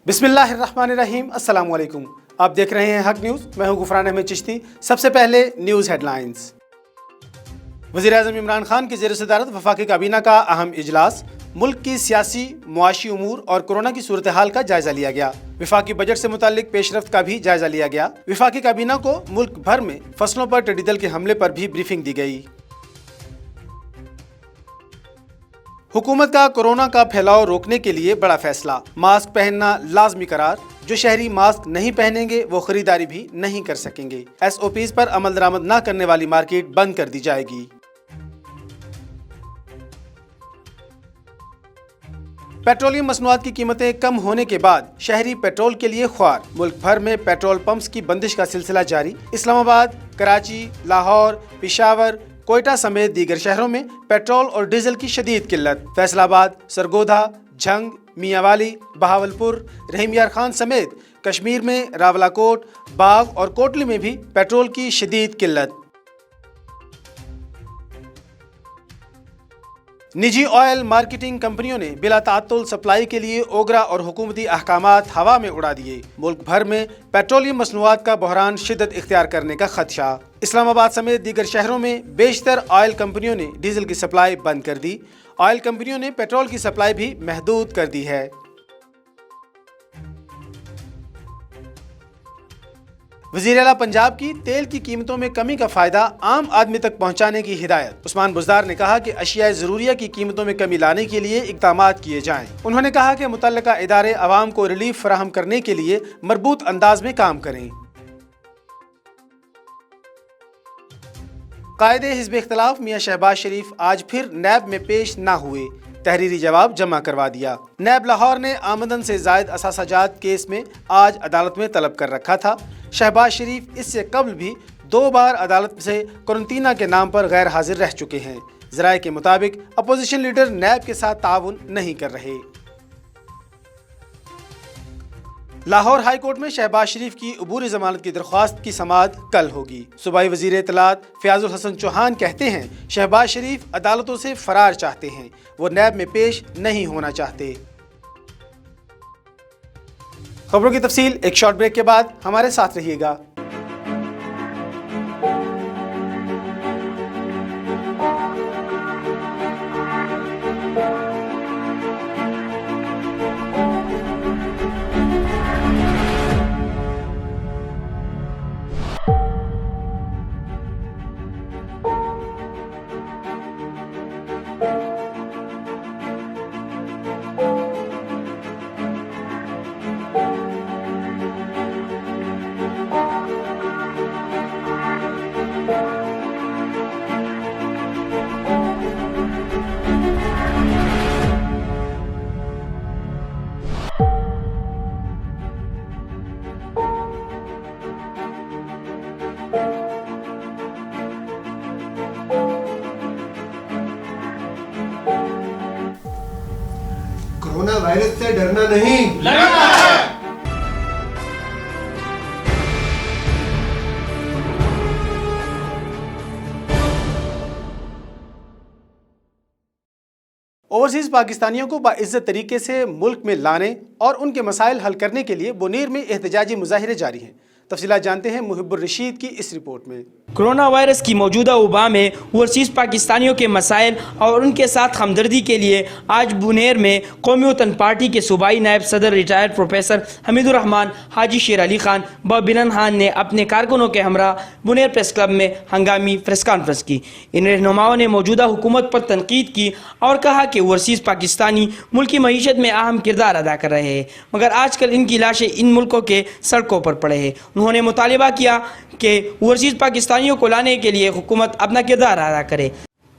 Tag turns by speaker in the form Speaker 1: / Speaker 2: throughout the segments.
Speaker 1: बिस्मिल्लाहिर्रहमानिर्रहीम, अस्सलाम वालेकुम। आप देख रहे हैं हक न्यूज़। मैं हूं गुफरान अहमद चिश्ती। सबसे पहले न्यूज़ हेडलाइंस। वज़ीर-ए-आज़म इमरान खान की ज़ेर सदारत वफाकी काबीना का अहम इजलास, मुल्क की सियासी मुआशी उमूर और कोरोना की सूरत हाल का जायजा लिया गया। विफाकी बजट से मुताल्लिक पेशरफ्त का भी जायजा लिया गया। विफाकी काबीना को मुल्क भर में फसलों पर टिड्डी दल के हमले पर भी ब्रीफिंग दी गई। हुकूमत का कोरोना का फैलाव रोकने के लिए बड़ा फैसला, मास्क पहनना लाजमी करार। जो शहरी मास्क नहीं पहनेंगे वो खरीदारी भी नहीं कर सकेंगे। SOPs पर अमल दरामद न करने वाली मार्केट बंद कर दी जाएगी। पेट्रोलियम मसनूआत की कीमतें कम होने के बाद शहरी पेट्रोल के लिए ख्वार। मुल्क भर में पेट्रोल पंप्स की बंदिश का सिलसिला जारी। इस्लामाबाद, कराची, लाहौर, पेशावर, कोयटा समेत दीगर शहरों में पेट्रोल और डीजल की शदीद किल्लत। फैसलाबाद, सरगोधा, झंग, मियांवाली, बहावलपुर, रहीम यार खान समेत कश्मीर में रावलाकोट, बाग और कोटली में भी पेट्रोल की शदीद किल्लत। निजी ऑयल मार्केटिंग कंपनियों ने बिला तात्तुल सप्लाई के लिए ओगरा और हुकूमती अहकामात हवा में उड़ा दिए। मुल्क भर में पेट्रोलियम मसनूआत का बहरान शिद्दत इख्तियार करने का खदशा। इस्लामाबाद समेत दीगर शहरों में बेशतर ऑयल कंपनियों ने डीजल की सप्लाई बंद कर दी। ऑयल कंपनियों ने पेट्रोल की सप्लाई भी महदूद कर दी है। वज़ीर आला पंजाब की तेल की कीमतों में कमी का फायदा आम आदमी तक पहुंचाने की हिदायत। उस्मान बुज़दार ने कहा कि अशियाए ज़रूरिया की कीमतों में कमी लाने के लिए इक़दामात किए जाएं। उन्होंने कहा कि मुतल्लिका इदारे अवाम को रिलीफ फराहम करने के लिए मरबूत अंदाज में काम करें। कायदे हिज़्ब इख्तिलाफ मियां शहबाज शरीफ आज फिर नैब में पेश ना हुए। तहरीरी जवाब जमा करवा दिया। नैब लाहौर ने आमदन से जायद असासाजात केस में आज अदालत में तलब कर रखा था। शहबाज शरीफ इससे कबल भी 2 बार अदालत से कुरंतीना के नाम पर गैर हाजिर रह चुके हैं। ज़राए के मुताबिक अपोजिशन लीडर नैब के साथ ताउन नहीं कर रहे। लाहौर हाई कोर्ट में शहबाज शरीफ की अबूरी जमानत की दरख्वास्त की समाअत कल होगी। सूबाई वजीर इत्तलात फयाजुल हसन चौहान कहते हैं शहबाज शरीफ अदालतों से फरार चाहते हैं, वो नैब में पेश नहीं होना चाहते। खबरों की तफसील एक शॉर्ट ब्रेक के बाद, हमारे साथ रहिएगा।
Speaker 2: कोरोना वायरस से डरना नहीं,
Speaker 3: लड़ना है।
Speaker 1: ओवरसीज़ पाकिस्तानियों को बाइज़्ज़त तरीके से मुल्क में लाने और उनके मसाइल हल करने के लिए बुनीर में एहतजाजी मुजाहिरे जारी हैं। तफसीलात जानते हैं मुहिब्बुर रशीद की इस रिपोर्ट में।
Speaker 4: कोरोना वायरस की मौजूदा वबा में ओवरसीज़ पाकिस्तानियों के मसाइल और उनके साथ हमदर्दी के लिए आज बुनेर में कौमी वतन पार्टी के सूबाई नायब सदर रिटायर्ड प्रोफेसर हमीदुर रहमान हाजी शेर अली खान व बिनन खान ने अपने कारकुनों के हमरा बुनेर प्रेस क्लब में हंगामी प्रेस कॉन्फ्रेंस की। इन रहनुमाओं ने मौजूदा हुकूमत पर तनकीद की और कहा कि ओवरसीज़ पाकिस्तानी मुल्क की मईशत में अहम किरदार अदा कर रहे हैं, मगर आजकल इनकी लाशें इन मुल्कों के सड़कों पर पड़े हैं। उन्होंने मुतालिबा किया कि ओवरसीज़ पाकिस्तानियों को लाने के लिए हुकूमत अपना किरदार अदा करे।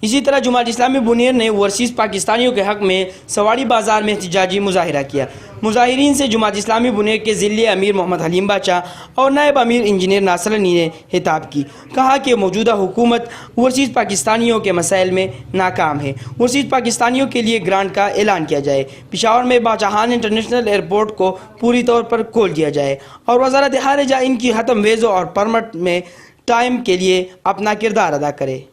Speaker 4: इसी तरह जमात इस्लामी बुनेर ने ओवरसीज़ पाकिस्तानियों के हक़ में सवाड़ी बाज़ार में एहतजाजी मुजाहिरा किया। मुजाहिरीन से जमात इस्लामी बुनेर के ज़िले अमीर मोहम्मद हलीम बाचा और नायब अमीर इंजीनियर नासर अली ने खिताब की। कहा कि मौजूदा हुकूमत ओवरसीज़ पाकिस्तानियों के मसाइल में नाकाम है। ओवरसीज़ पाकिस्तानियों के लिए ग्रांट का ऐलान किया जाए, पेशावर में बादशाहान इंटरनेशनल एयरपोर्ट को पूरी तौर पर खोल दिया जाए और वज़ारत ख़ारिजा इनकी ख़त्म वीज़ों और परमिट में टाइम के लिए अपना किरदार अदा करे।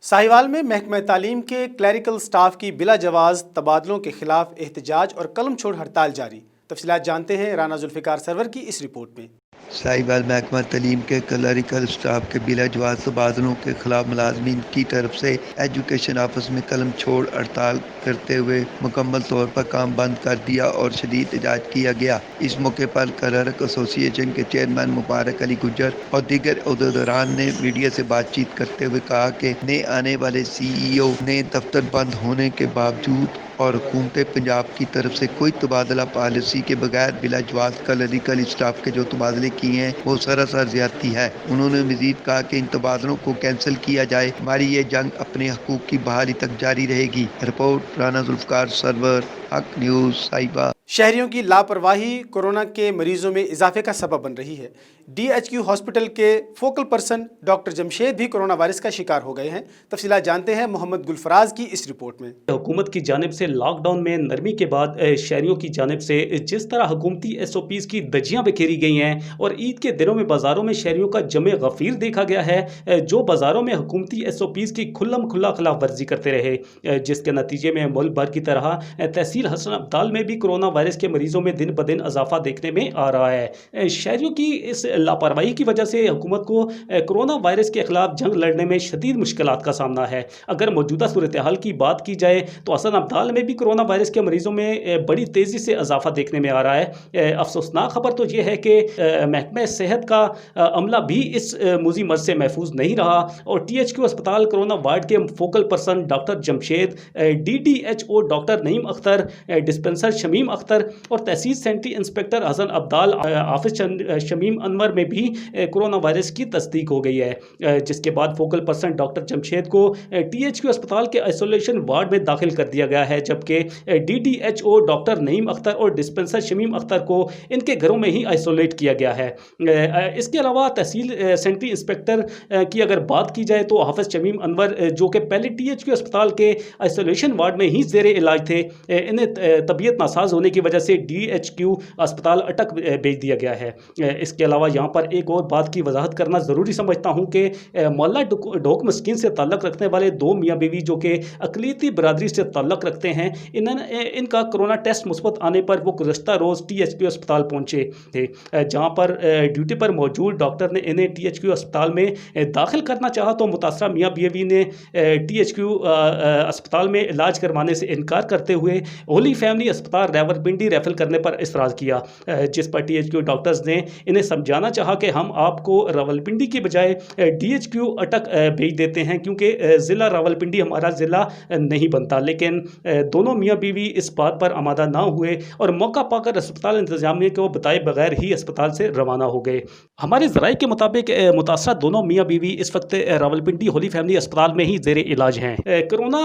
Speaker 1: साहिवाल में महकमा तालीम के क्लरिकल स्टाफ की बिला जवाज़ तबादलों के खिलाफ एहतजाज और कलम छोड़ हड़ताल जारी। तफसीलात जानते हैं राना जुल्फिकार सरवर की इस रिपोर्ट में।
Speaker 3: साहिवाल महकमा तलीम के क्लरिकल स्टाफ के बिलाजवाज तबादलों के खिलाफ मुलाजमीन की तरफ से एजुकेशन ऑफिस में कलम छोड़ हड़ताल करते हुए मुकम्मल तौर पर काम बंद कर दिया और शदीद एहतजाज किया गया। इस मौके पर क्लर्क एसोसिएशन के चेयरमैन मुबारक अली गुज्जर और दीगर अहदेदारान ने मीडिया से बातचीत करते हुए कहा कि नए आने वाले CEO ने दफ्तर बंद होने के बावजूद और हुकूमत पंजाब की तरफ से कोई तबादला पॉलिसी के बगैर बिलाजवाज क्लरिकल स्टाफ के जो तबादले किए हैं वो सरासर ज्यादती है। उन्होंने मजीद कहा कि इन तबादलों को कैंसिल किया जाए, हमारी ये जंग अपने हकूक की बहाली तक जारी रहेगी। रिपोर्ट राना जुल्फिकार सरवर, हक न्यूज़, साहिबा।
Speaker 1: शहरियों की लापरवाही कोरोना के मरीजों में इजाफे का सबब बन रही है। DHQ हॉस्पिटल के फोकल पर्सन डॉक्टर जमशेद भी कोरोना वायरस का शिकार हो गए हैं। तफसीलात जानते हैं मोहम्मद गुलफराज की इस रिपोर्ट में।
Speaker 5: हुकूमत की जानिब से लॉकडाउन में नरमी के बाद शहरियों की जानिब से जिस तरह हुकूमती SOPs की धज्जियाँ बिखेरी गई हैं और ईद के दिनों में बाज़ारों में शहरियों का जमे गफीर देखा गया है, जो बाज़ारों में हुकूमती SOPs की खुल्लम खुल्ला खिलाफ वर्जी करते रहे, जिसके नतीजे में मुल्क भर की तरह तहसील हसन अब्दाल में भी कोरोना वायरस के मरीजों में दिन ब दिन इजाफा देखने में आ रहा है। शहरियों की इस लापरवाही की वजह से हुकूमत को कोरोना वायरस के खिलाफ जंग लड़ने में शदीद मुश्किलात का सामना है। अगर मौजूदा सूरत हाल की बात की जाए तो हसन अब्दाल में भी कोरोना वायरस के मरीजों में बड़ी तेज़ी से इजाफा देखने में आ रहा है। अफसोसनाक खबर तो ये है कि महकमा सेहत का अमला भी इस मूजी मर्ज से महफूज नहीं रहा और THQ अस्पताल कोरोना वार्ड के focal person doctor Jamshed, DDHO doctor Naeem Akhtar, dispenser Shamim Akhtar और tehsil sanitary inspector Hassan Abdal office Shamim Anwar में भी कोरोना वायरस की तस्दीक हो गई है, जिसके बाद फोकल पर्सन डॉक्टर जमशेद को THQ अस्पताल के आइसोलेशन वार्ड में दाखिल कर दिया गया है, जबकि DDHO डॉक्टर नईम अख्तर और डिस्पेंसर शमीम अख्तर को इनके घरों में ही आइसोलेट किया गया है। इसके अलावा तहसील सेंट्री इंस्पेक्टर की अगर बात की जाए तो हाफिज शमीम अनवर, जो कि पहले THQ अस्पताल के आइसोलेशन वार्ड में ही ज़ेरे इलाज थे, इन्हें तबीयत नासाज होने की वजह से DHQ अस्पताल अटक भेज दिया गया है। इसके अलावा यहाँ पर एक और बात की वजाहत करना ज़रूरी समझता हूँ कि मोहल्ला डोक मस्किन से ताल्लुक़ रखने वाले दो मियाँ बीवी जो कि अक़लियती बरादरी से ताल्लुक़ रखते हैं, इनका कोरोना टेस्ट मुस्बत आने पर वो गुज़श्ता रोज़ THQ अस्पताल पहुँचे थे, जहाँ पर ड्यूटी पर मौजूद डॉक्टर ने इन्हें THQ अस्पताल में दाखिल करना चाहा तो मुतासरा मियाँ बीवी ने THQ अस्पताल में इलाज करवाने से इनकार करते हुए होली फैमिली अस्पताल रावलपिंडी रेफर करने पर इसरार किया, जिस पर THQ डॉक्टर्स ने इन्हें समझाना चाहा कि हम आपको रावलपिंडी की बजाय DHQ अटक भेज देते हैं क्योंकि ज़िला रावलपिंडी हमारा ज़िला नहीं बनता, लेकिन दोनों मियाँ बीवी इस बात पर आमादा ना हुए और मौका पाकर अस्पताल इंतजामिया को बताए बगैर ही अस्पताल से रवाना हो गए। हमारे ज़राए के मुताबिक मुतासरा दोनों मियाँ बीवी इस वक्त रावलपिंडी होली फैमिली अस्पताल में ही ज़ेरे इलाज हैं। कोरोना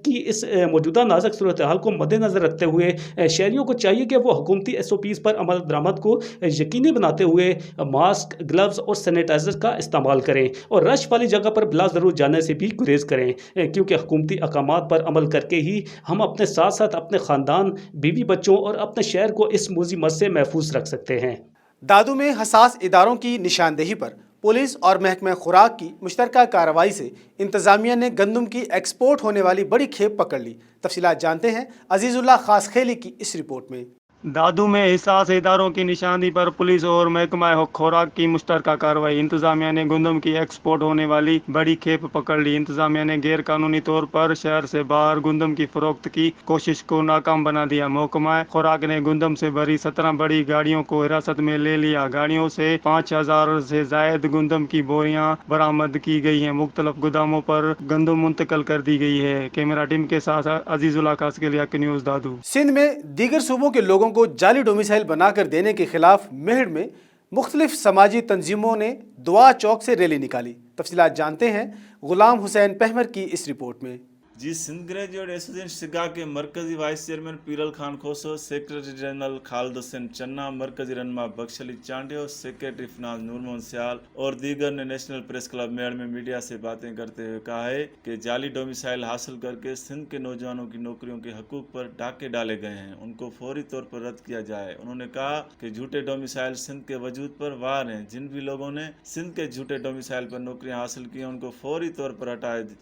Speaker 5: की इस मौजूदा नाजुक सूरत हाल को मद्देनज़र रखते हुए शहरियों को चाहिए कि वो हुकूमती SOPs पर अमल दरामद को यकीनी बनाते हुए मास्क, ग्लव्स और सैनिटाइज़र का इस्तेमाल करें और रश वाली जगह पर बिला ज़रूर जाने से भी गुरेज करें, क्योंकि हुकूमती अहकामात पर अमल करके ही हम अपने साथ साथ अपने ख़ानदान, बीवी बच्चों और अपने शहर को इस मूजी मर्ज से महफूज रख सकते हैं।
Speaker 1: दादू में हसास इदारों की निशानदेही पर पुलिस और महकमा खुराक की मुश्तरका कार्रवाई से इंतज़ामिया ने गंदम की एक्सपोर्ट होने वाली बड़ी खेप पकड़ ली। तफसीलात जानते हैं अजीज़ुल्लाह खासखेली की इस रिपोर्ट में।
Speaker 6: दादू में हिसास इदारों की निशानी पर पुलिस और महकमा खुराक की मुश्तरका कार्रवाई। इंतजामिया ने गंदम की एक्सपोर्ट होने वाली बड़ी खेप पकड़ ली। इंतजामिया ने गैर कानूनी तौर पर शहर से बाहर गंदम की फरोख्त की कोशिश को नाकाम बना दिया। महकमा खुराक ने गंदम से भरी 17 बड़ी गाड़ियों को हिरासत में ले लिया। गाड़ियों से 5000 से जायद गंदम की बोरियां बरामद की गई हैं। मुख्तलिफ गोदामों पर गंदम मुंतकिल कर दी गई है। कैमरा टीम के साथ अजीजुल्लाह खासखेली न्यूज़ दादू।
Speaker 1: सिंध में दीगर सूबों के लोगों को जाली डोमिसाइल बनाकर देने के खिलाफ मेहड़ में मुख्तलिफ समाजी तंजीमों ने दुआ चौक से रैली निकाली। तफसीलात जानते हैं गुलाम हुसैन पहमर की इस रिपोर्ट में।
Speaker 7: जी सिंध ग्रेजुएट एसोसिएशन सिगा के मरकजी vice chairman Peeral Khan Khoso, secretary general Khalid Hussain Channa, मरकजी रहनुमा बख्श अली चांडियो, सेक्रेटरी फिनांस नूर मोहम्मद सियाल और दीगर ने नेशनल प्रेस क्लब मेड़ में मीडिया से बातें करते हुए कहा है कि जाली डोमिसाइल हासिल करके सिंध के नौजवानों की नौकरियों के हकूक पर डाके डाले गए हैं, उनको फौरी तौर पर रद्द किया जाए। उन्होंने कहा कि झूठे डोमिसाइल सिंध के वजूद पर वार हैं। जिन भी लोगों ने सिंध के झूठे डोमिसाइल पर नौकरियां हासिल की हैं उनको फौरी तौर पर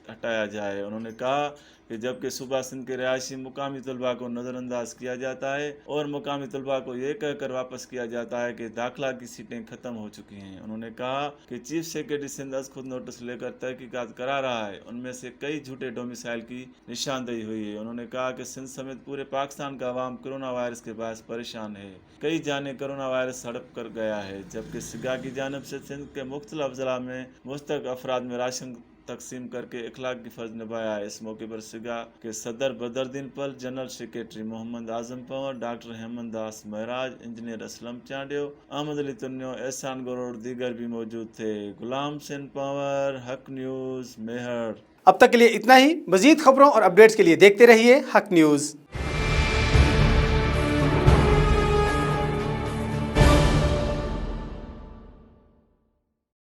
Speaker 7: हटाया जाए। उन्होंने कहा कि जबकि सूबा सिंध के रिहायशी मुकामी तलबा को नज़रअंदाज किया जाता है और मुकामी तलबा को ये कहकर वापस किया जाता है कि दाखिला की सीटें ख़त्म हो चुकी हैं। उन्होंने कहा कि चीफ सेक्रेटरी सिंध खुद नोटिस लेकर तहकीकात करा रहा है, उनमें से कई झूठे डोमिसाइल की निशानदेही हुई है। उन्होंने कहा कि सिंध समेत पूरे पाकिस्तान का अवाम कोरोना वायरस के बायस परेशान है, कई जाने कोरोना वायरस हड़प कर गया है। जबकि सिगा की जानब से सिंध के मुख्तलिफ अजला में मुस्तक अफराद में राशन तकसीम करके इखलाक की फर्ज निभाया है। इस मौके पर सिगा के सदर बदरुद्दीन पल, general secretary Mohammad Azam Panwar, doctor Hemant दास महराज, इंजीनियर असलम चांडियो, अहमद अली तुन्यो, एहसान गौर दीगर भी मौजूद थे। गुलाम सिंह पंवर, हक न्यूज़, मेहर।
Speaker 1: अब तक के लिए इतना ही। मजीद खबरों और अपडेट्स के लिए देखते रहिए हक न्यूज़।